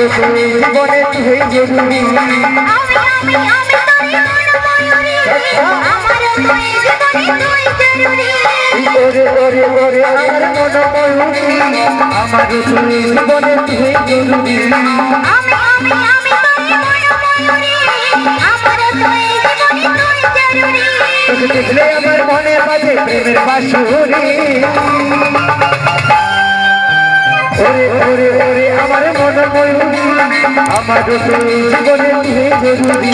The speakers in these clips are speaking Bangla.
তুই জীবনে তুই জরুরি ওরে ওরে ওরে আমার মন ময়ূরী আমার তুই জীবনে তুই জরুরি তোকে দেখলে আমার মনে বাজে প্রেমের বাঁশুরি ওরে ওরে ওরে আমার মন ময়ূরী আমার তুই জীবনে তুই জরুরি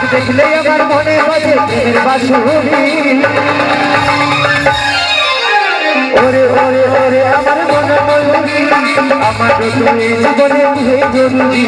দেখলে আমার মনে বাজে প্রেমের বাঁশুরি ওরে ওরে ওরে আমার মন ময়ূরী আমার তুই জীবনে তুই জরুরি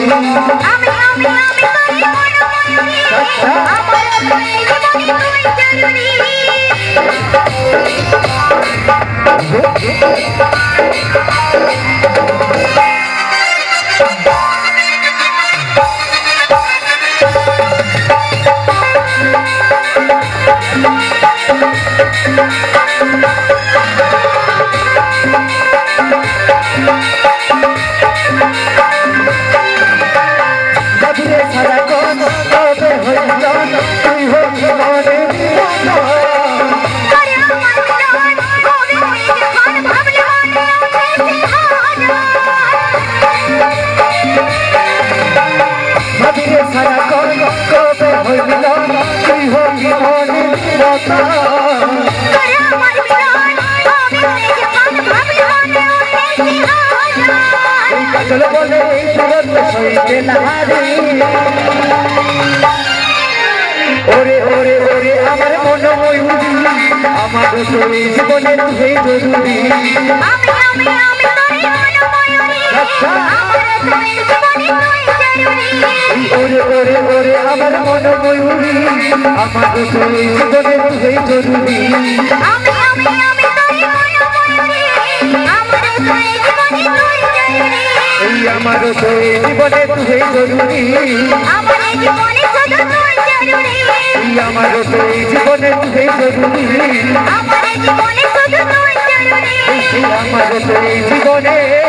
চলো বলে ওরে ওরে ওরে আমার মন ময়ূরী আমার তুই জীবনে তুই জরুরি ওরে ওরে ওরে আমার মন ময়ূরী আমার তুই জীবনে তুই জরুরি আমার তুই জীবনে তুই জরুরি আমার তুই জীবনে তুই জরুরি আমার তুই জীবনে